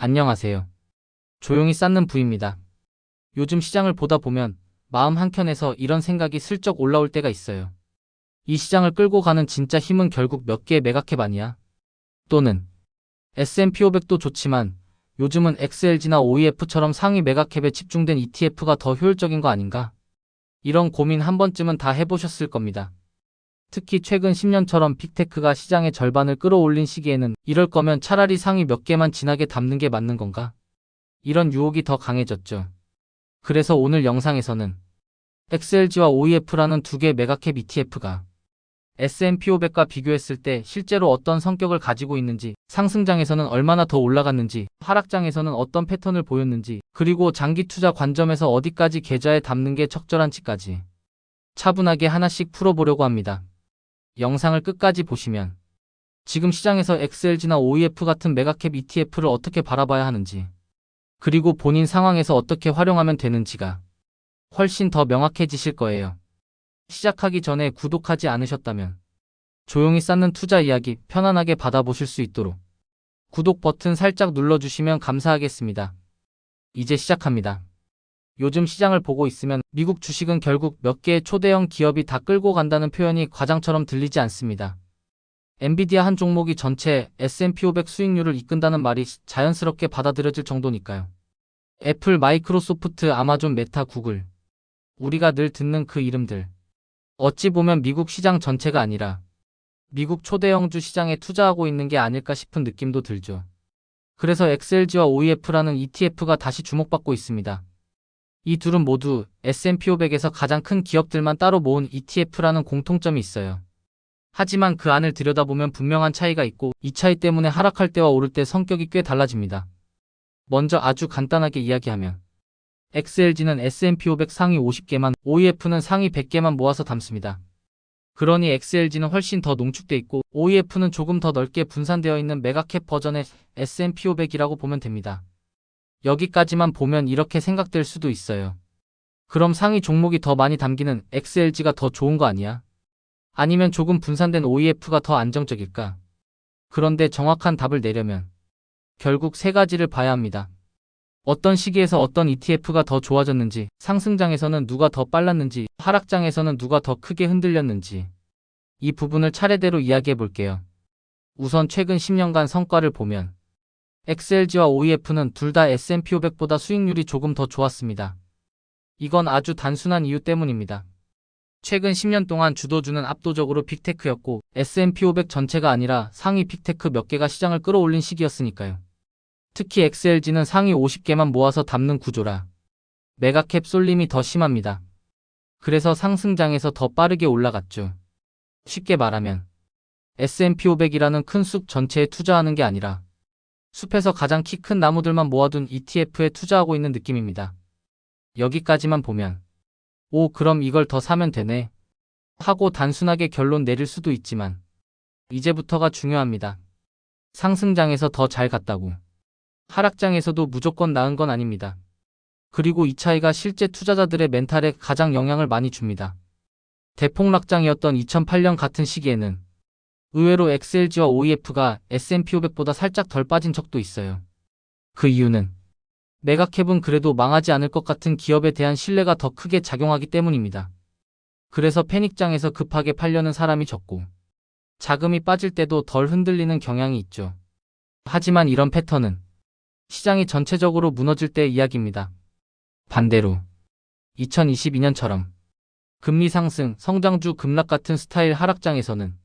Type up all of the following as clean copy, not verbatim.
안녕하세요. 조용히 쌓는 부입니다. 요즘 시장을 보다 보면 마음 한켠에서 이런 생각이 슬쩍 올라올 때가 있어요. 이 시장을 끌고 가는 진짜 힘은 결국 몇 개의 메가캡 아니야? 또는 S&P 500도 좋지만 요즘은 XLG나 OEF처럼 상위 메가캡에 집중된 ETF가 더 효율적인 거 아닌가? 이런 고민 한 번쯤은 다 해보셨을 겁니다. 특히 최근 10년처럼 빅테크가 시장의 절반을 끌어올린 시기에는 이럴 거면 차라리 상위 몇 개만 진하게 담는 게 맞는 건가? 이런 유혹이 더 강해졌죠. 그래서 오늘 영상에서는 XLG와 OEF라는 두 개 메가캡 ETF가 S&P 500과 비교했을 때 실제로 어떤 성격을 가지고 있는지, 상승장에서는 얼마나 더 올라갔는지, 하락장에서는 어떤 패턴을 보였는지, 그리고 장기 투자 관점에서 어디까지 계좌에 담는 게 적절한지까지 차분하게 하나씩 풀어보려고 합니다. 영상을 끝까지 보시면 지금 시장에서 XLG나 OEF 같은 메가캡 ETF를 어떻게 바라봐야 하는지, 그리고 본인 상황에서 어떻게 활용하면 되는지가 훨씬 더 명확해지실 거예요. 시작하기 전에 구독하지 않으셨다면 조용히 쌓는 투자 이야기 편안하게 받아보실 수 있도록 구독 버튼 살짝 눌러주시면 감사하겠습니다. 이제 시작합니다. 요즘 시장을 보고 있으면 미국 주식은 결국 몇 개의 초대형 기업이 다 끌고 간다는 표현이 과장처럼 들리지 않습니다. 엔비디아 한 종목이 전체 S&P 500 수익률을 이끈다는 말이 자연스럽게 받아들여질 정도니까요. 애플, 마이크로소프트, 아마존, 메타, 구글. 우리가 늘 듣는 그 이름들. 어찌 보면 미국 시장 전체가 아니라 미국 초대형주 시장에 투자하고 있는 게 아닐까 싶은 느낌도 들죠. 그래서 XLG와 OEF라는 ETF가 다시 주목받고 있습니다. 이 둘은 모두 S&P 500에서 가장 큰 기업들만 따로 모은 ETF라는 공통점이 있어요. 하지만 그 안을 들여다보면 분명한 차이가 있고 이 차이 때문에 하락할 때와 오를 때 성격이 꽤 달라집니다. 먼저 아주 간단하게 이야기하면 XLG는 S&P 500 상위 50개만, OEF는 상위 100개만 모아서 담습니다. 그러니 XLG는 훨씬 더 농축돼 있고 OEF는 조금 더 넓게 분산되어 있는 메가캡 버전의 S&P 500이라고 보면 됩니다. 여기까지만 보면 이렇게 생각될 수도 있어요. 그럼 상위 종목이 더 많이 담기는 XLG가 더 좋은 거 아니야? 아니면 조금 분산된 OEF가 더 안정적일까? 그런데 정확한 답을 내려면 결국 세 가지를 봐야 합니다. 어떤 시기에서 어떤 ETF가 더 좋아졌는지, 상승장에서는 누가 더 빨랐는지, 하락장에서는 누가 더 크게 흔들렸는지 이 부분을 차례대로 이야기해 볼게요. 우선 최근 10년간 성과를 보면 XLG와 OEF는 둘 다 S&P 500보다 수익률이 조금 더 좋았습니다. 이건 아주 단순한 이유 때문입니다. 최근 10년 동안 주도주는 압도적으로 빅테크였고 S&P 500 전체가 아니라 상위 빅테크 몇 개가 시장을 끌어올린 시기였으니까요. 특히 XLG는 상위 50개만 모아서 담는 구조라 메가캡 쏠림이 더 심합니다. 그래서 상승장에서 더 빠르게 올라갔죠. 쉽게 말하면 S&P 500이라는 큰 숲 전체에 투자하는 게 아니라 숲에서 가장 키 큰 나무들만 모아둔 ETF에 투자하고 있는 느낌입니다. 여기까지만 보면 그럼 이걸 더 사면 되네 하고 단순하게 결론 내릴 수도 있지만 이제부터가 중요합니다. 상승장에서 더 잘 갔다고 하락장에서도 무조건 나은 건 아닙니다. 그리고 이 차이가 실제 투자자들의 멘탈에 가장 영향을 많이 줍니다. 대폭락장이었던 2008년 같은 시기에는 의외로 XLG와 OEF가 S&P 500보다 살짝 덜 빠진 적도 있어요. 그 이유는 메가캡은 그래도 망하지 않을 것 같은 기업에 대한 신뢰가 더 크게 작용하기 때문입니다. 그래서 패닉장에서 급하게 팔려는 사람이 적고 자금이 빠질 때도 덜 흔들리는 경향이 있죠. 하지만 이런 패턴은 시장이 전체적으로 무너질 때의 이야기입니다. 반대로 2022년처럼 금리 상승, 성장주 급락 같은 스타일 하락장에서는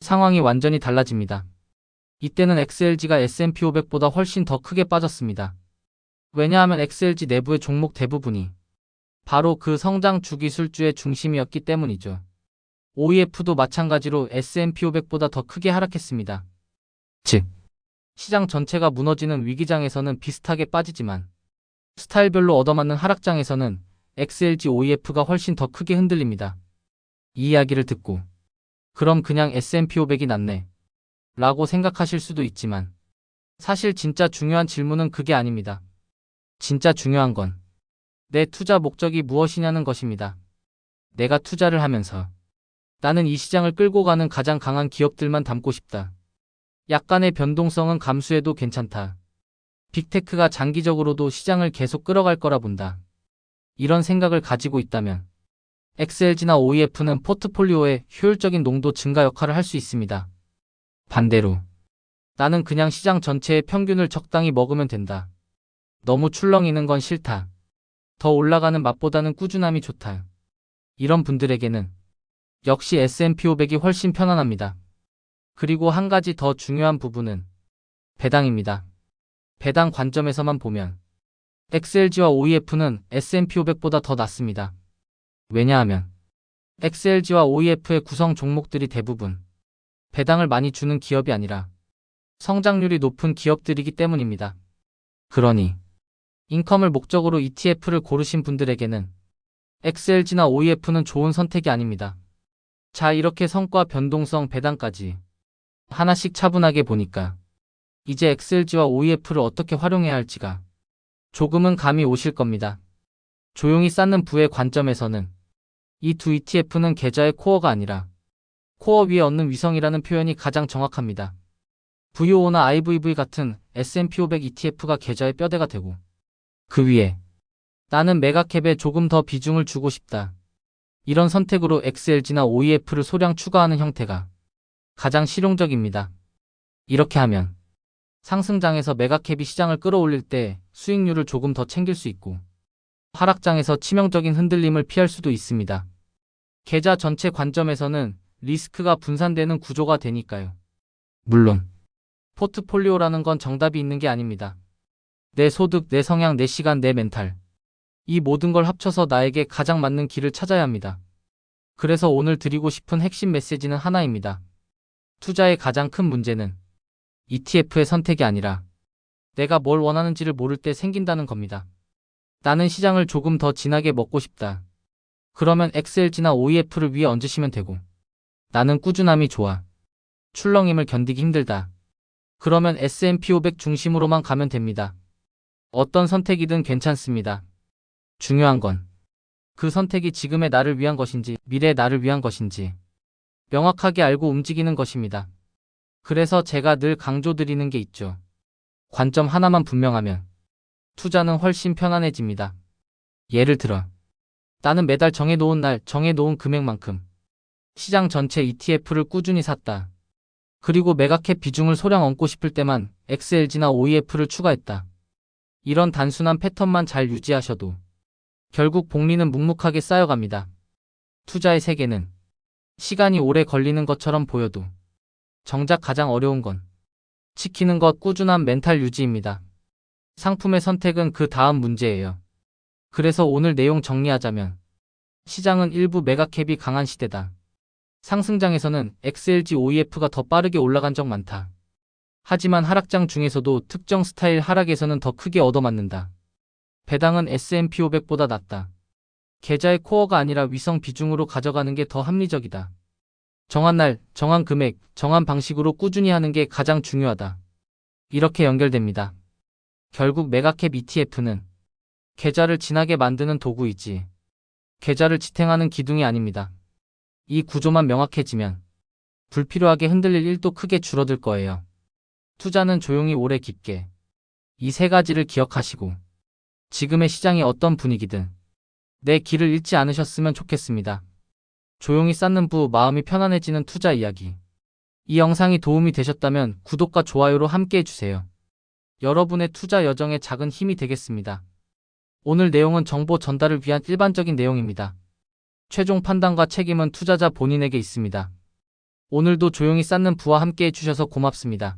상황이 완전히 달라집니다. 이때는 XLG가 S&P 500보다 훨씬 더 크게 빠졌습니다. 왜냐하면 XLG 내부의 종목 대부분이 바로 그 성장 주기술주의 중심이었기 때문이죠. OEF도 마찬가지로 S&P 500보다 더 크게 하락했습니다. 즉, 시장 전체가 무너지는 위기장에서는 비슷하게 빠지지만 스타일별로 얻어맞는 하락장에서는 XLG OEF가 훨씬 더 크게 흔들립니다. 이 이야기를 듣고 그럼 그냥 S&P 500이 낫네 라고 생각하실 수도 있지만 사실 진짜 중요한 질문은 그게 아닙니다. 진짜 중요한 건 내 투자 목적이 무엇이냐는 것입니다. 내가 투자를 하면서 나는 이 시장을 끌고 가는 가장 강한 기업들만 담고 싶다. 약간의 변동성은 감수해도 괜찮다. 빅테크가 장기적으로도 시장을 계속 끌어갈 거라 본다. 이런 생각을 가지고 있다면 XLG나 OEF는 포트폴리오의 효율적인 농도 증가 역할을 할 수 있습니다. 반대로 나는 그냥 시장 전체의 평균을 적당히 먹으면 된다. 너무 출렁이는 건 싫다. 더 올라가는 맛보다는 꾸준함이 좋다. 이런 분들에게는 역시 S&P 500이 훨씬 편안합니다. 그리고 한 가지 더 중요한 부분은 배당입니다. 배당 관점에서만 보면 XLG와 OEF는 S&P 500보다 더 낮습니다. 왜냐하면 XLG와 OEF의 구성 종목들이 대부분 배당을 많이 주는 기업이 아니라 성장률이 높은 기업들이기 때문입니다. 그러니 인컴을 목적으로 ETF를 고르신 분들에게는 XLG나 OEF는 좋은 선택이 아닙니다. 자, 이렇게 성과, 변동성, 배당까지 하나씩 차분하게 보니까 이제 XLG와 OEF를 어떻게 활용해야 할지가 조금은 감이 오실 겁니다. 조용히 쌓는 부의 관점에서는 이 두 ETF는 계좌의 코어가 아니라 코어 위에 얹는 위성이라는 표현이 가장 정확합니다. VOO나 IVV 같은 S&P 500 ETF가 계좌의 뼈대가 되고 그 위에 나는 메가캡에 조금 더 비중을 주고 싶다. 이런 선택으로 XLG나 OEF를 소량 추가하는 형태가 가장 실용적입니다. 이렇게 하면 상승장에서 메가캡이 시장을 끌어올릴 때 수익률을 조금 더 챙길 수 있고 하락장에서 치명적인 흔들림을 피할 수도 있습니다. 계좌 전체 관점에서는 리스크가 분산되는 구조가 되니까요. 물론 포트폴리오라는 건 정답이 있는 게 아닙니다. 내 소득, 내 성향, 내 시간, 내 멘탈. 이 모든 걸 합쳐서 나에게 가장 맞는 길을 찾아야 합니다. 그래서 오늘 드리고 싶은 핵심 메시지는 하나입니다. 투자의 가장 큰 문제는 ETF의 선택이 아니라 내가 뭘 원하는지를 모를 때 생긴다는 겁니다. 나는 시장을 조금 더 진하게 먹고 싶다. 그러면 XLG나 OEF를 위에 얹으시면 되고 나는 꾸준함이 좋아. 출렁임을 견디기 힘들다. 그러면 S&P 500 중심으로만 가면 됩니다. 어떤 선택이든 괜찮습니다. 중요한 건 그 선택이 지금의 나를 위한 것인지 미래의 나를 위한 것인지 명확하게 알고 움직이는 것입니다. 그래서 제가 늘 강조드리는 게 있죠. 관점 하나만 분명하면 투자는 훨씬 편안해집니다. 예를 들어 나는 매달 정해놓은 날, 정해놓은 금액만큼 시장 전체 ETF를 꾸준히 샀다. 그리고 메가캡 비중을 소량 얹고 싶을 때만 XLG나 OEF를 추가했다. 이런 단순한 패턴만 잘 유지하셔도 결국 복리는 묵묵하게 쌓여갑니다. 투자의 세계는 시간이 오래 걸리는 것처럼 보여도 정작 가장 어려운 건 지키는 것, 꾸준한 멘탈 유지입니다. 상품의 선택은 그 다음 문제예요. 그래서 오늘 내용 정리하자면 시장은 일부 메가캡이 강한 시대다. 상승장에서는 XLG OEF가 더 빠르게 올라간 적 많다. 하지만 하락장 중에서도 특정 스타일 하락에서는 더 크게 얻어맞는다. 배당은 S&P 500보다 낮다. 계좌의 코어가 아니라 위성 비중으로 가져가는 게 더 합리적이다. 정한 날, 정한 금액, 정한 방식으로 꾸준히 하는 게 가장 중요하다. 이렇게 연결됩니다. 결국 메가캡 ETF는 계좌를 진하게 만드는 도구이지 계좌를 지탱하는 기둥이 아닙니다. 이 구조만 명확해지면 불필요하게 흔들릴 일도 크게 줄어들 거예요. 투자는 조용히 오래 깊게. 이 세 가지를 기억하시고 지금의 시장이 어떤 분위기든 내 길을 잃지 않으셨으면 좋겠습니다. 조용히 쌓는 부 마음이 편안해지는 투자 이야기. 이 영상이 도움이 되셨다면 구독과 좋아요로 함께 해주세요. 여러분의 투자 여정에 작은 힘이 되겠습니다. 오늘 내용은 정보 전달을 위한 일반적인 내용입니다. 최종 판단과 책임은 투자자 본인에게 있습니다. 오늘도 조용히 쌓는 부와 함께 해주셔서 고맙습니다.